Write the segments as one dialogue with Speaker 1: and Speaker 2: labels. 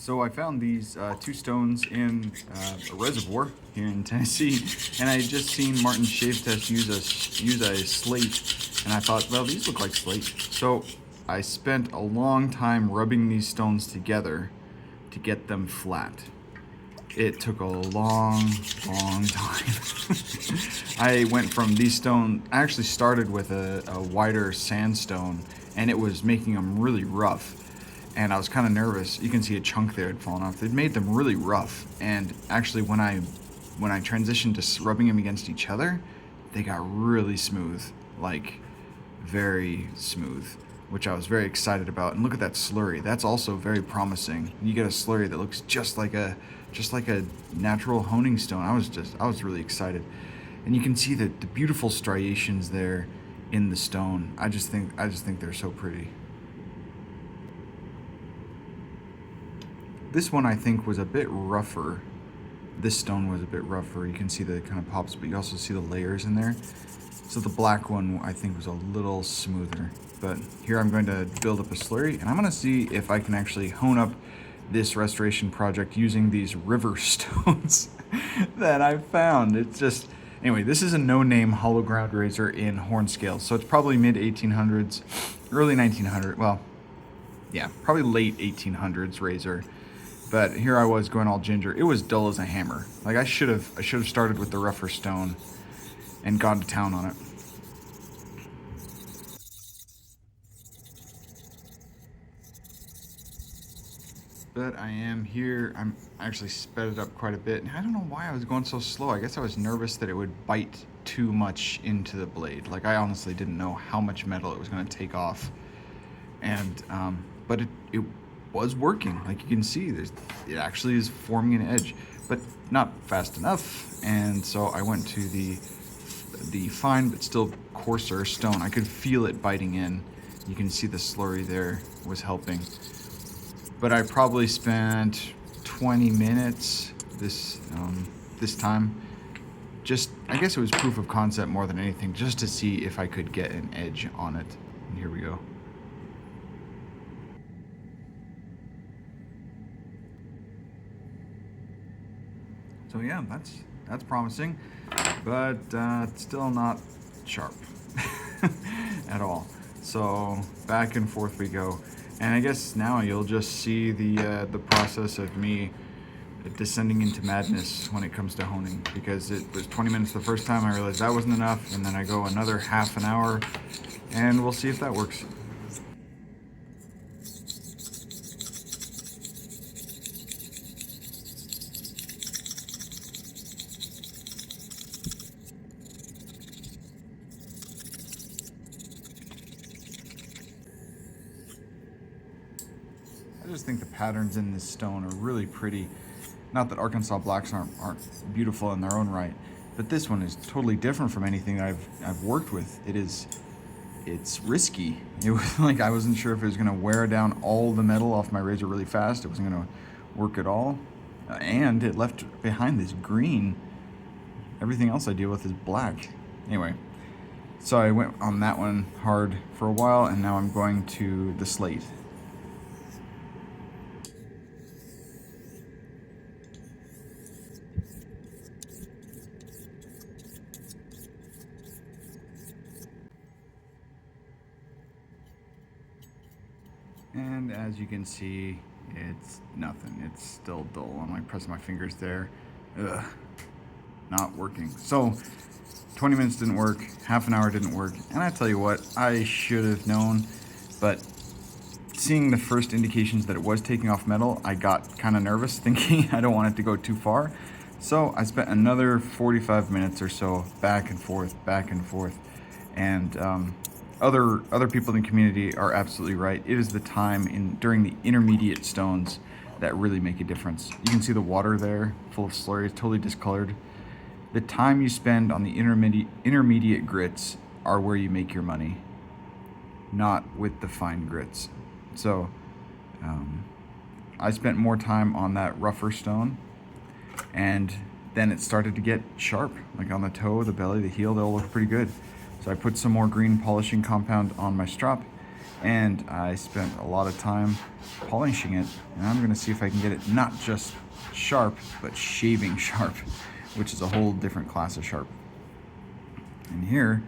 Speaker 1: So I found these two stones in a reservoir here in Tennessee, and I had just seen Martin's shave test use a slate, and I thought, well, these look like slate. So I spent a long time rubbing these stones together to get them flat. It took a long time. I went from these stones. I actually started with a wider sandstone, and it was making them really rough. And I was kind of nervous. You can see a chunk there had fallen off. It made them really rough. And actually, when I transitioned to rubbing them against each other, they got really smooth, like very smooth, which I was very excited about. And look at that slurry. That's also very promising. You get a slurry that looks just like a natural honing stone. I was really excited. And you can see the beautiful striations there in the stone. I just think they're so pretty. This one I think was a bit rougher. This stone was a bit rougher. You can see the kind of pops, but you also see the layers in there. So the black one I think was a little smoother. But here I'm going to build up a slurry, and I'm going to see if I can actually hone up this restoration project using these river stones that I found. It's just, anyway, this is a no-name hollow ground razor in horn scales. So it's probably mid 1800s, early 1900s. Well, yeah, probably late 1800s razor. But here I was going all ginger. It was dull as a hammer. Like I should have started with the rougher stone and gone to town on it. But I am here. I'm actually sped it up quite a bit. And I don't know why I was going so slow. I guess I was nervous that it would bite too much into the blade. Like I honestly didn't know how much metal it was going to take off. And but it was working. Like you can see, it actually is forming an edge, but not fast enough. And so I went to the fine but still coarser stone. I could feel it biting in. You can see the slurry there was helping. But I probably spent 20 minutes this time. Just, I guess it was proof of concept more than anything, just to see if I could get an edge on it. And here we go. So yeah, that's promising, but still not sharp at all. So back and forth we go, and I guess now you'll just see the process of me descending into madness when it comes to honing, because it was 20 minutes the first time. I realized that wasn't enough, and then I go another half an hour, and we'll see if that works. I just think the patterns in this stone are really pretty. Not that Arkansas blacks aren't beautiful in their own right, but this one is totally different from anything I've worked with. It's risky. It was like I wasn't sure if it was going to wear down all the metal off my razor really fast. It wasn't going to work at all, and it left behind this green. Everything else I deal with is black. Anyway, so I went on that one hard for a while, and now I'm going to the slate. And as you can see, it's nothing. It's still dull. I'm like pressing my fingers there. Ugh, not working. So 20 minutes didn't work, half an hour didn't work. And I tell you what, I should have known, but seeing the first indications that it was taking off metal, I got kind of nervous thinking I don't want it to go too far. So I spent another 45 minutes or so back and forth, and other people in the community are absolutely right. It is the time during the intermediate stones that really make a difference. You can see the water there, full of slurry, it's totally discolored. The time you spend on the intermediate grits are where you make your money, not with the fine grits. So I spent more time on that rougher stone, and then it started to get sharp, like on the toe, the belly, the heel, they all look pretty good. So I put some more green polishing compound on my strop, and I spent a lot of time polishing it, and I'm gonna see if I can get it not just sharp, but shaving sharp, which is a whole different class of sharp. And here,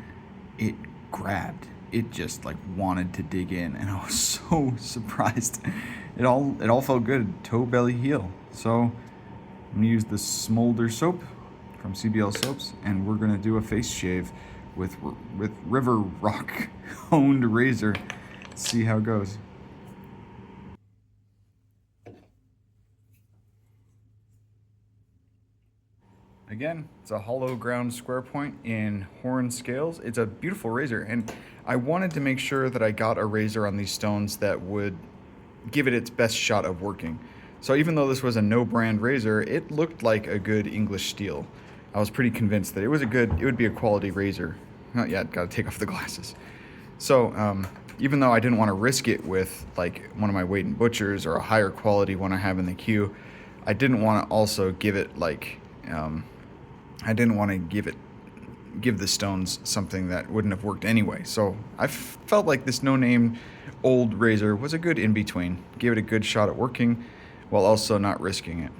Speaker 1: it grabbed. It just like wanted to dig in, and I was so surprised. It all felt good, toe, belly, heel. So I'm gonna use the Smolder soap from CBL Soaps, and we're gonna do a face shave with River Rock honed razor. See how it goes. Again, it's a hollow ground square point in horn scales. It's a beautiful razor, and I wanted to make sure that I got a razor on these stones that would give it its best shot of working. So even though this was a no brand razor, it looked like a good English steel. I was pretty convinced that it would be a quality razor. Not yet, gotta take off the glasses. So even though I didn't want to risk it with like one of my Weight and Butchers or a higher quality one I have in the queue, I didn't want to also give it like, I didn't want to give the stones something that wouldn't have worked anyway. So I felt like this no-name old razor was a good in-between. Gave it a good shot at working while also not risking it.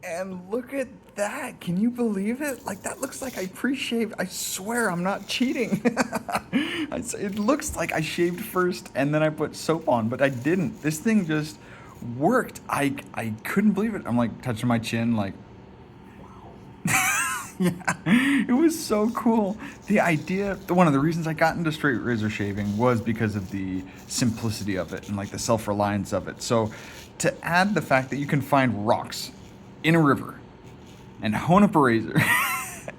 Speaker 1: And look at that. Can you believe it? Like, that looks like I pre-shaved. I swear I'm not cheating. It looks like I shaved first and then I put soap on, but I didn't. This thing just worked. I couldn't believe it. I'm like touching my chin like, yeah, it was so cool. The idea, one of the reasons I got into straight razor shaving was because of the simplicity of it and like the self-reliance of it. So to add the fact that you can find rocks in a river and hone up a razor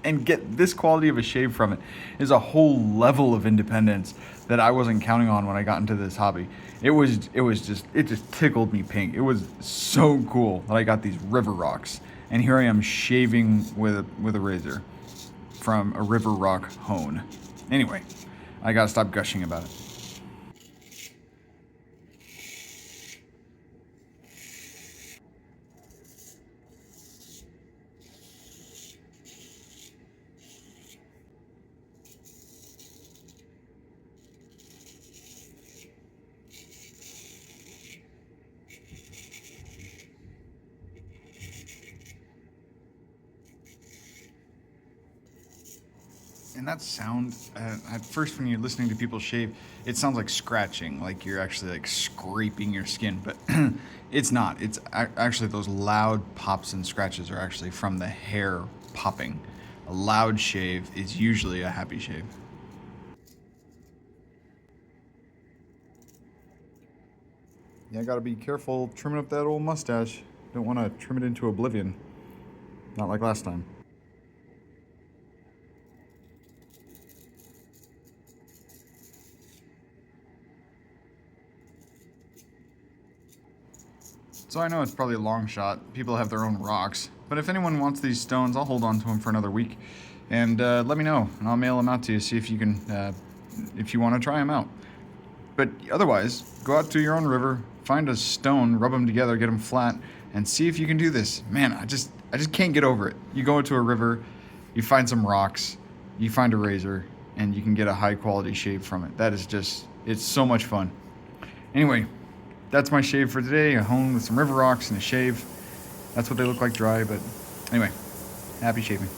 Speaker 1: and get this quality of a shave from it is a whole level of independence that I wasn't counting on when I got into this hobby. It just tickled me pink. It was so cool that I got these river rocks, and here I am shaving with a razor from a river rock hone. Anyway, I gotta stop gushing about it. And that sound, at first when you're listening to people shave, it sounds like scratching, like you're actually like scraping your skin, but it's not. It's actually those loud pops and scratches are actually from the hair popping. A loud shave is usually a happy shave. Yeah, I gotta be careful trimming up that old mustache. Don't want to trim it into oblivion. Not like last time. So I know it's probably a long shot. People have their own rocks. But if anyone wants these stones, I'll hold on to them for another week. And let me know, and I'll mail them out to you, see if you can, if you want to try them out. But otherwise, go out to your own river, find a stone, rub them together, get them flat, and see if you can do this. Man, I just can't get over it. You go into a river, you find some rocks, you find a razor, and you can get a high quality shave from it. That is just, it's so much fun. Anyway, that's my shave for today. A hone with some river rocks and a shave. That's what they look like dry, but anyway, happy shaving.